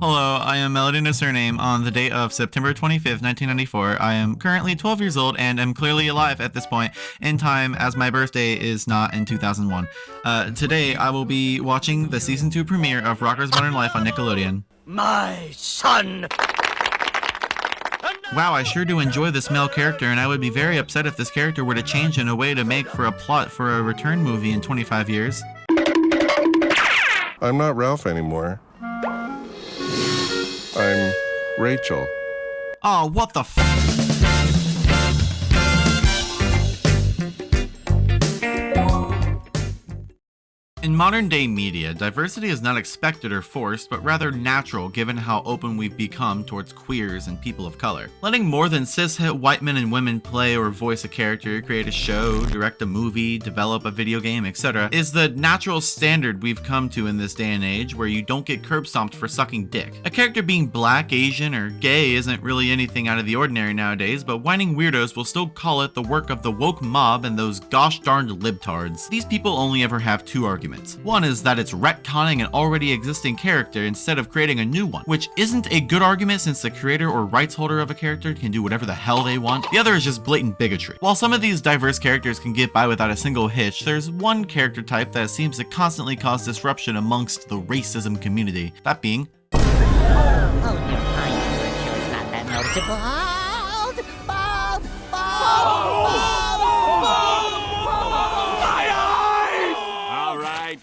Hello, I am Melody Surname. On the date of September 25th, 1994, I am currently 12 years old and am clearly alive at this point in time, as my birthday is not in 2001. Today, I will be watching the Season 2 premiere of Rocko's Modern Life on Nickelodeon. My son! Wow, I sure do enjoy this male character, and I would be very upset if this character were to change in a way to make for a plot for a return movie in 25 years. I'm not Ralph anymore. I'm Rachel. Oh, what the f- In modern-day media, diversity is not expected or forced, but rather natural given how open we've become towards queers and people of color. Letting more than cis-het white men and women play or voice a character, create a show, direct a movie, develop a video game, etc. is the natural standard we've come to in this day and age, where you don't get curb stomped for sucking dick. A character being black, Asian, or gay isn't really anything out of the ordinary nowadays, but whining weirdos will still call it the work of the woke mob and those gosh darned libtards. These people only ever have two arguments. One is that it's retconning an already existing character instead of creating a new one, which isn't a good argument since the creator or rights holder of a character can do whatever the hell they want. The other is just blatant bigotry. While some of these diverse characters can get by without a single hitch, there's one character type that seems to constantly cause disruption amongst the racism community, that being Oh, your mind for sure is not that noticeable. Bob!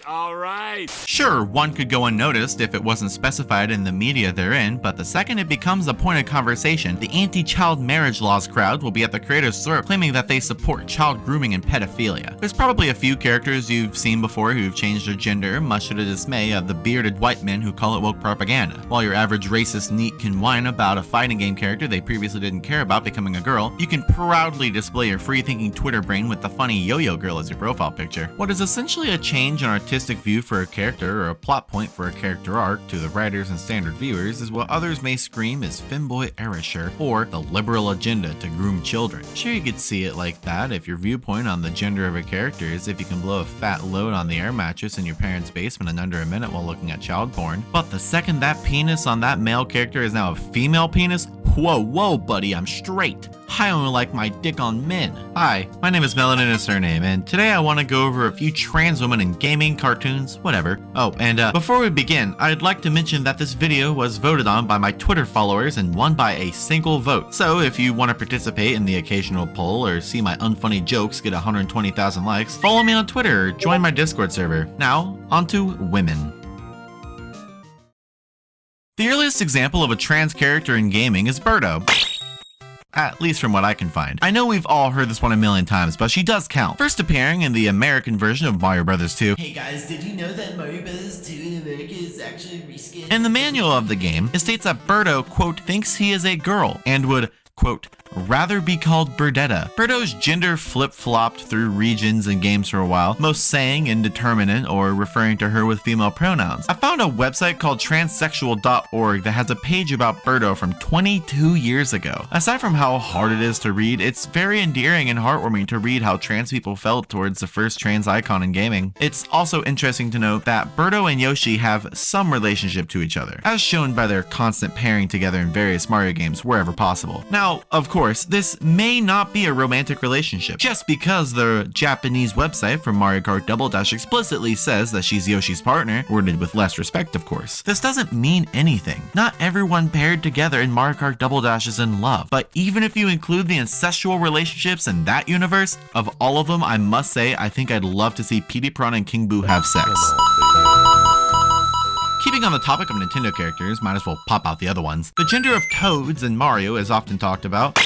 All right. Sure, one could go unnoticed if it wasn't specified in the media they're in, but the second it becomes a point of conversation, the anti-child marriage laws crowd will be at the creator's throat claiming that they support child grooming and pedophilia. There's probably a few characters you've seen before who've changed their gender, much to the dismay of the bearded white men who call it woke propaganda. While your average racist neat can whine about a fighting game character they previously didn't care about becoming a girl, you can proudly display your free-thinking Twitter brain with the funny yo-yo girl as your profile picture. What is essentially a change in artistic view for a character or a plot point for a character arc to the writers and standard viewers is what others may scream is femboy erasure or the liberal agenda to groom children. Sure, you could see it like that if your viewpoint on the gender of a character is if you can blow a fat load on the air mattress in your parents' basement in under a minute while looking at child porn. But the second that penis on that male character is now a female penis, whoa buddy, I'm straight. I only like my dick on men. Hi, my name is Melody Surname, and today I want to go over a few trans women in gaming, cartoons, whatever. Oh, and before we begin, I'd like to mention that this video was voted on by my Twitter followers and won by a single vote. So if you want to participate in the occasional poll or see my unfunny jokes get 120,000 likes, follow me on Twitter or join my Discord server. Now, onto women. The earliest example of a trans character in gaming is Birdo. At least from what I can find. I know we've all heard this one a million times, but she does count. First appearing in the American version of Mario Bros. 2. Hey guys, did you know that Mario Bros. 2 in America is actually reskinned? In the manual of the game, it states that Birdo, quote, thinks he is a girl and would, quote, rather be called Birdetta. Birdo's gender flip-flopped through regions and games for a while, most saying indeterminate or referring to her with female pronouns. I found a website called transsexual.org that has a page about Birdo from 22 years ago. Aside from how hard it is to read, it's very endearing and heartwarming to read how trans people felt towards the first trans icon in gaming. It's also interesting to note that Birdo and Yoshi have some relationship to each other, as shown by their constant pairing together in various Mario games wherever possible. Now, of course, this may not be a romantic relationship, just because the Japanese website for Mario Kart Double Dash explicitly says that she's Yoshi's partner, worded with less respect of course. This doesn't mean anything. Not everyone paired together in Mario Kart Double Dash is in love, but even if you include the incestual relationships in that universe, of all of them I must say I think I'd love to see Petey Piranha and King Boo have sex. Keeping on the topic of Nintendo characters, might as well pop out the other ones. The gender of Toads in Mario is often talked about.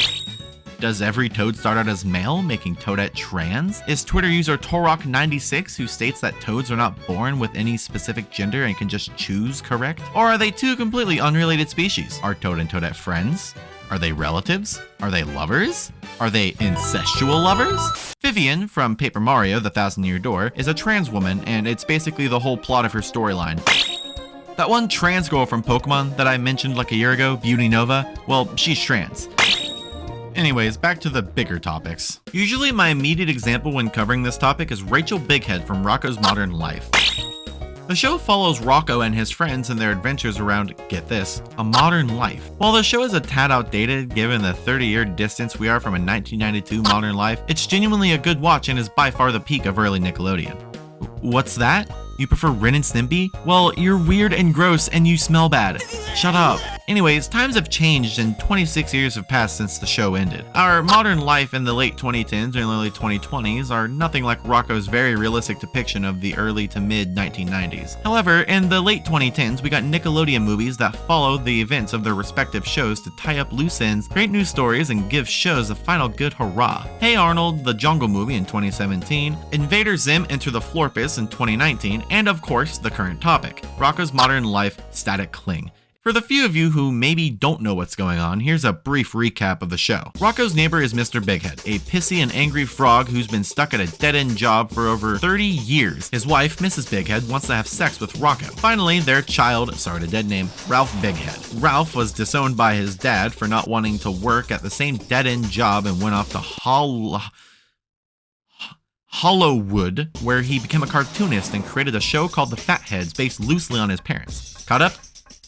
Does every Toad start out as male, making Toadette trans? Is Twitter user Torok96 who states that Toads are not born with any specific gender and can just choose correct? Or are they two completely unrelated species? Are Toad and Toadette friends? Are they relatives? Are they lovers? Are they incestual lovers? Vivian from Paper Mario: The Thousand-Year Door is a trans woman, and it's basically the whole plot of her storyline. That one trans girl from Pokemon that I mentioned like a year ago, Beauty Nova, well, she's trans. Anyways, back to the bigger topics. Usually my immediate example when covering this topic is Rachel Bighead from Rocko's Modern Life. The show follows Rocco and his friends in their adventures around, get this, a modern life. While the show is a tad outdated given the 30-year distance we are from a 1992 modern life, it's genuinely a good watch and is by far the peak of early Nickelodeon. What's that? You prefer Ren and Stimpy? Well, you're weird and gross and you smell bad. Shut up. Anyways, times have changed and 26 years have passed since the show ended. Our modern life in the late 2010s and early 2020s are nothing like Rocco's very realistic depiction of the early to mid 1990s. However, in the late 2010s, we got Nickelodeon movies that followed the events of their respective shows to tie up loose ends, create new stories, and give shows a final good hurrah. Hey Arnold, the Jungle movie in 2017, Invader Zim Enter the Florpus in 2019, and of course, the current topic, Rocco's modern life, Static Cling. For the few of you who maybe don't know what's going on, here's a brief recap of the show. Rocco's neighbor is Mr. Bighead, a pissy and angry frog who's been stuck at a dead-end job for over 30 years. His wife, Mrs. Bighead, wants to have sex with Rocco. Finally, their child, sorry to dead name, Ralph Bighead. Ralph was disowned by his dad for not wanting to work at the same dead-end job and went off to Hollowwood, where he became a cartoonist and created a show called The Fatheads based loosely on his parents. Caught up?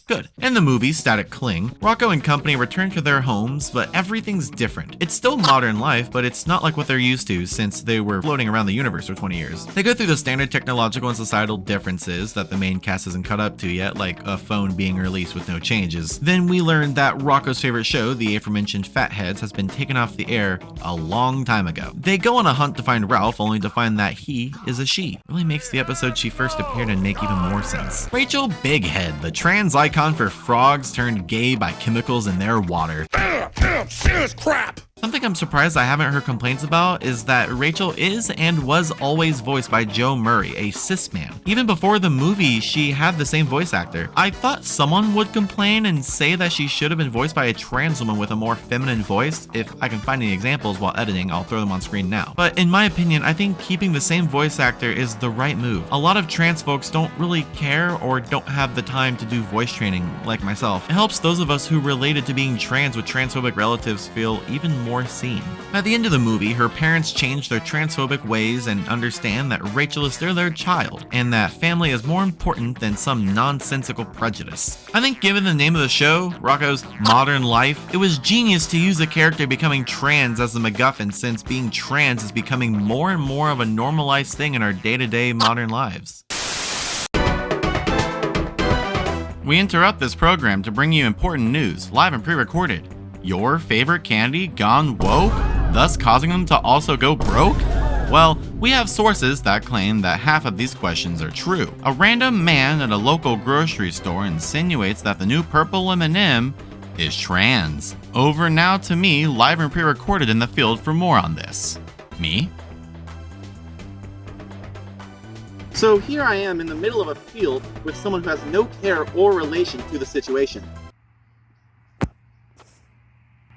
Good. In the movie Static Cling, Rocco and company return to their homes, but everything's different. It's still modern life, but it's not like what they're used to since they were floating around the universe for 20 years. They go through the standard technological and societal differences that the main cast hasn't caught up to yet, like a phone being released with no changes. Then we learn that Rocco's favorite show, the aforementioned Fatheads, has been taken off the air a long time ago. They go on a hunt to find Ralph, only to find that he is a she. It really makes the episode she first appeared in make even more sense. Rachel Bighead, the trans icon for frogs turned gay by chemicals in their water. Serious crap! Something I'm surprised I haven't heard complaints about is that Rachel is and was always voiced by Joe Murray, a cis man. Even before the movie, she had the same voice actor. I thought someone would complain and say that she should have been voiced by a trans woman with a more feminine voice. If I can find any examples while editing, I'll throw them on screen now. But in my opinion, I think keeping the same voice actor is the right move. A lot of trans folks don't really care or don't have the time to do voice training like myself. It helps those of us who related to being trans with transphobic relatives feel even more seen. At the end of the movie, her parents change their transphobic ways and understand that Rachel is still their child, and that family is more important than some nonsensical prejudice. I think given the name of the show, Rocco's Modern Life, it was genius to use the character becoming trans as the MacGuffin, since being trans is becoming more and more of a normalized thing in our day-to-day modern lives. We interrupt this program to bring you important news, live and pre-recorded. Your favorite candy gone woke, thus causing them to also go broke? Well, we have sources that claim that half of these questions are true. A random man at a local grocery store insinuates that the new purple M&M is trans. Over now to me, live and pre-recorded in the field for more on this. Me? So here I am in the middle of a field with someone who has no care or relation to the situation.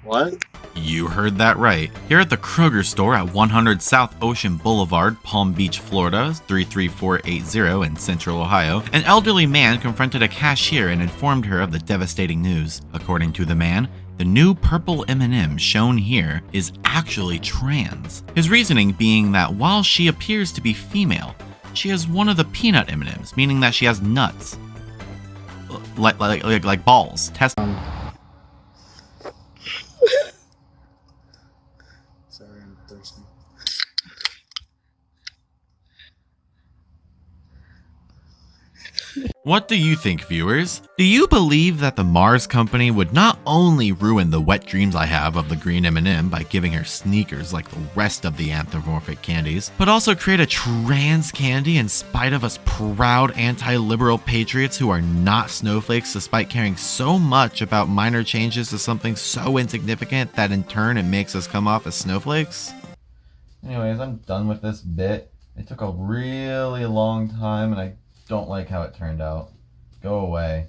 What? You heard that right. Here at the Kroger store at 100 South Ocean Boulevard, Palm Beach, Florida, 33480 in Central Ohio, an elderly man confronted a cashier and informed her of the devastating news. According to the man, the new purple M&M shown here is actually trans. His reasoning being that while she appears to be female, she has one of the peanut M&Ms, meaning that she has nuts. Like balls. Sorry, I'm thirsty. What do you think, viewers? Do you believe that the Mars company would not only ruin the wet dreams I have of the green M&M by giving her sneakers like the rest of the anthropomorphic candies, but also create a trans candy in spite of us proud anti-liberal patriots who are not snowflakes despite caring so much about minor changes to something so insignificant that in turn it makes us come off as snowflakes? Anyways, I'm done with this bit. It took a really long time and I don't like how it turned out. Go away.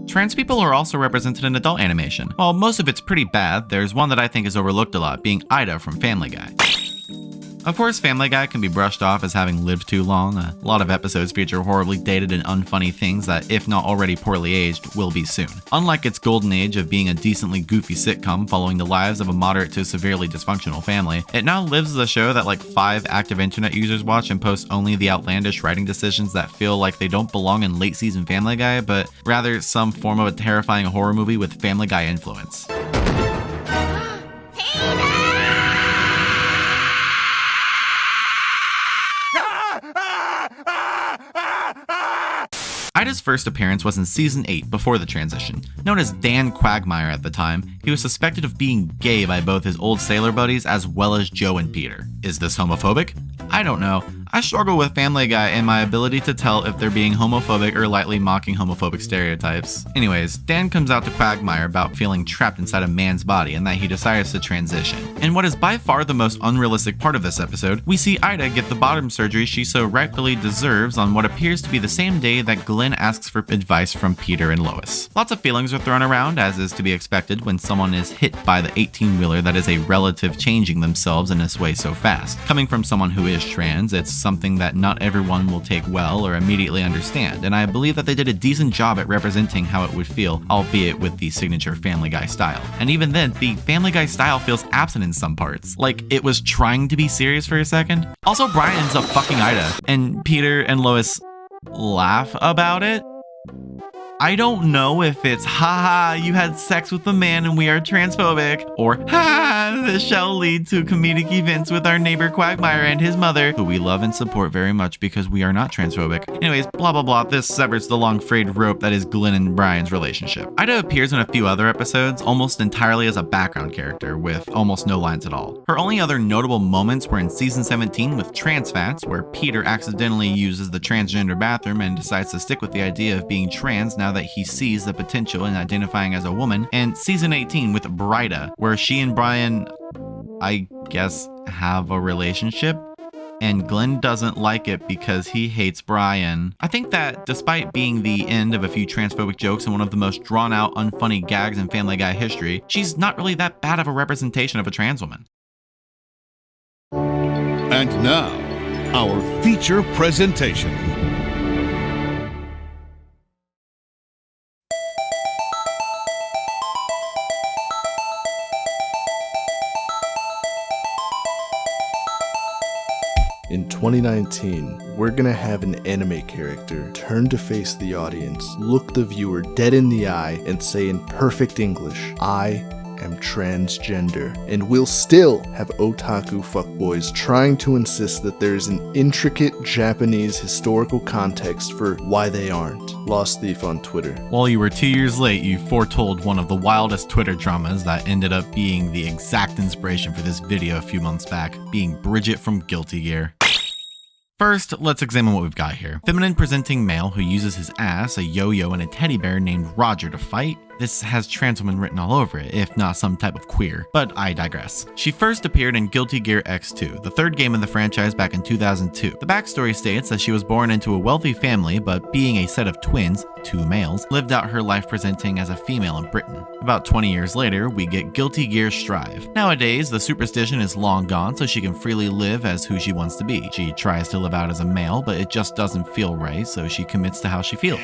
Trans people are also represented in adult animation. While most of it's pretty bad, there's one that I think is overlooked a lot, being Ida from Family Guy. Of course, Family Guy can be brushed off as having lived too long. A lot of episodes feature horribly dated and unfunny things that, if not already poorly aged, will be soon. Unlike its golden age of being a decently goofy sitcom following the lives of a moderate to severely dysfunctional family, it now lives as a show that like 5 active internet users watch and post only the outlandish writing decisions that feel like they don't belong in late season Family Guy, but rather some form of a terrifying horror movie with Family Guy influence. Ida's first appearance was in Season 8 before the transition. Known as Dan Quagmire at the time, he was suspected of being gay by both his old sailor buddies as well as Joe and Peter. Is this homophobic? I don't know. I struggle with Family Guy and my ability to tell if they're being homophobic or lightly mocking homophobic stereotypes. Anyways, Dan comes out to Quagmire about feeling trapped inside a man's body and that he decides to transition. In what is by far the most unrealistic part of this episode, we see Ida get the bottom surgery she so rightfully deserves on what appears to be the same day that Glenn asks for advice from Peter and Lois. Lots of feelings are thrown around, as is to be expected when someone is hit by the 18-wheeler that is a relative changing themselves in this way so fast. Coming from someone who is trans, it's something that not everyone will take well or immediately understand, and I believe that they did a decent job at representing how it would feel, albeit with the signature Family Guy style. And even then, the Family Guy style feels absent in some parts, like it was trying to be serious for a second. Also, Brian ends up fucking Ida, and Peter and Lois laugh about it. I don't know if it's haha, you had sex with a man and we are transphobic, or ha, this shall lead to comedic events with our neighbor Quagmire and his mother, who we love and support very much because we are not transphobic. Anyways, blah blah blah, this severs the long frayed rope that is Glenn and Brian's relationship. Ida appears in a few other episodes, almost entirely as a background character, with almost no lines at all. Her only other notable moments were in Season 17 with Trans Fats, where Peter accidentally uses the transgender bathroom and decides to stick with the idea of being trans now that he sees the potential in identifying as a woman, and Season 18 with Brighta, where she and Brian, I guess, have a relationship, and Glenn doesn't like it because he hates Brian. I think that despite being the end of a few transphobic jokes and one of the most drawn out, unfunny gags in Family Guy history, she's not really that bad of a representation of a trans woman. And now, our feature presentation. In 2019, we're gonna have an anime character turn to face the audience, look the viewer dead in the eye, and say in perfect English, "I am transgender." And we'll still have otaku fuckboys trying to insist that there's an intricate Japanese historical context for why they aren't. Lost Thief on Twitter. While you were 2 years late, you foretold one of the wildest Twitter dramas that ended up being the exact inspiration for this video a few months back, being Bridget from Guilty Gear. First, let's examine what we've got here. Feminine presenting male who uses his ass, a yo-yo, and a teddy bear named Roger to fight. This has trans woman written all over it, if not some type of queer, but I digress. She first appeared in Guilty Gear X2, the third game in the franchise back in 2002. The backstory states that she was born into a wealthy family, but being a set of twins, 2 males, lived out her life presenting as a female in Britain. About 20 years later, we get Guilty Gear Strive. Nowadays, the superstition is long gone, so she can freely live as who she wants to be. She tries to live out as a male, but it just doesn't feel right, so she commits to how she feels.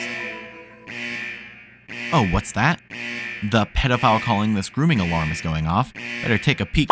Oh, what's that? The pedophile calling this grooming alarm is going off. Better take a peek.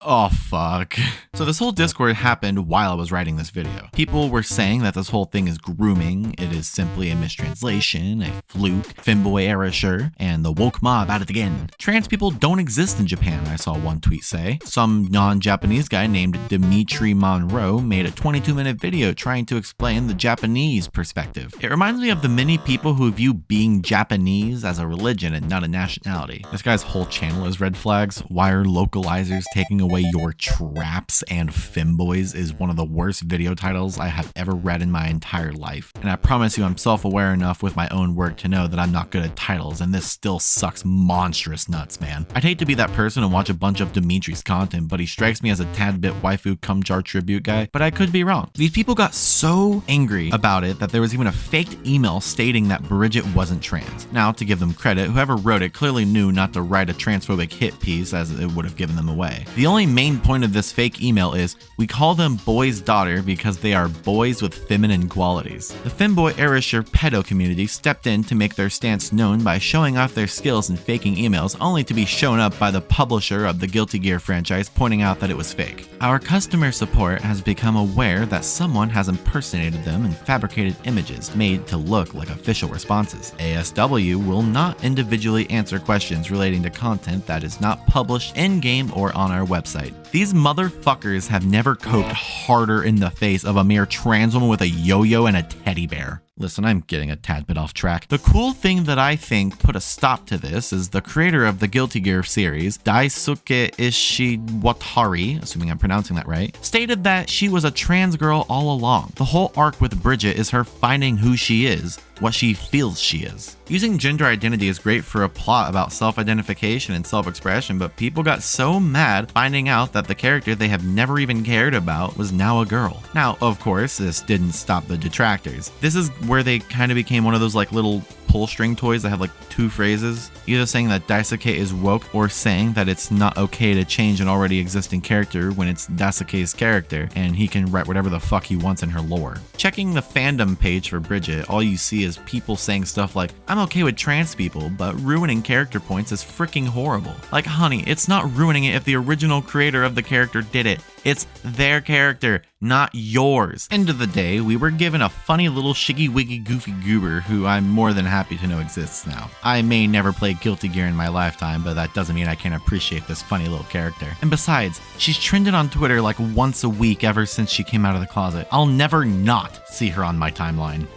Oh, fuck. So this whole Discord happened while I was writing this video. People were saying that this whole thing is grooming, it is simply a mistranslation, a fluke, femboy erasure, and the woke mob at it again. Trans people don't exist in Japan, I saw one tweet say. Some non-Japanese guy named Dimitri Monroe made a 22-minute video trying to explain the Japanese perspective. It reminds me of the many people who view being Japanese as a religion and not a nationality. This guy's whole channel is red flags. Why are localizers taking away your traps and femboys is one of the worst video titles I have ever read in my entire life. And I promise you I'm self-aware enough with my own work to know that I'm not good at titles, and this still sucks monstrous nuts, man. I'd hate to be that person and watch a bunch of Dimitri's content, but he strikes me as a tad bit waifu cum jar tribute guy, but I could be wrong. These people got so angry about it that there was even a faked email stating that Bridget wasn't trans. Now, to give them credit, whoever wrote it clearly knew not to write a transphobic hit piece as it would have given them away. The only only main point of this fake email is, we call them boy's daughter because they are boys with feminine qualities. The femboy erasure pedo community stepped in to make their stance known by showing off their skills in faking emails, only to be shown up by the publisher of the Guilty Gear franchise pointing out that it was fake. Our customer support has become aware that someone has impersonated them and fabricated images made to look like official responses. ASW will not individually answer questions relating to content that is not published in-game or on our website. These motherfuckers have never coked harder in the face of a mere trans woman with a yo-yo and a teddy bear. Listen, I'm getting a tad bit off track. The cool thing that I think put a stop to this is the creator of the Guilty Gear series, Daisuke Ishiwatari, assuming I'm pronouncing that right, stated that she was a trans girl all along. The whole arc with Bridget is her finding who she is, what she feels she is. Using gender identity is great for a plot about self-identification and self-expression, but people got so mad finding out that the character they have never even cared about was now a girl. Now, of course, this didn't stop the detractors. This is where they kind of became one of those like little pull string toys that have like two phrases, either saying that Daisuke is woke or saying that it's not okay to change an already existing character when it's Daisuke's character and he can write whatever the fuck he wants in her lore. Checking the fandom page for Bridget, all you see is people saying stuff like, I'm okay with trans people, but ruining character points is freaking horrible. Like, honey, it's not ruining it if the original creator of the character did it. It's their character, not yours. End of the day, we were given a funny little shiggy wiggy goofy goober who I'm more than happy to know exists now. I may never play Guilty Gear in my lifetime, but that doesn't mean I can't appreciate this funny little character. And besides, she's trended on Twitter like once a week ever since she came out of the closet. I'll never not see her on my timeline.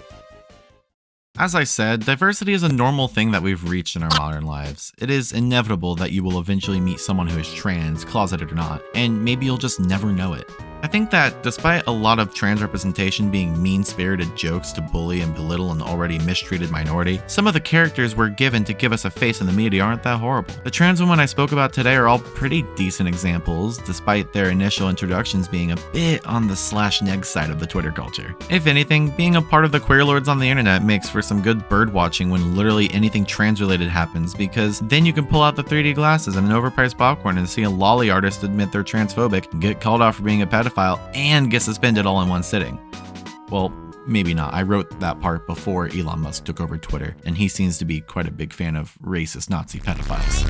As I said, diversity is a normal thing that we've reached in our modern lives. It is inevitable that you will eventually meet someone who is trans, closeted or not, and maybe you'll just never know it. I think that despite a lot of trans representation being mean-spirited jokes to bully and belittle an already mistreated minority, some of the characters we're given to give us a face in the media aren't that horrible. The trans women I spoke about today are all pretty decent examples, despite their initial introductions being a bit on the /neg side of the Twitter culture. If anything, being a part of the queer lords on the internet makes for some good bird watching when literally anything trans-related happens, because then you can pull out the 3D glasses and an overpriced popcorn and see a lolly artist admit they're transphobic, get called out for being a pedophile, and get suspended all in one sitting. Well, maybe not. I wrote that part before Elon Musk took over Twitter, and he seems to be quite a big fan of racist Nazi pedophiles.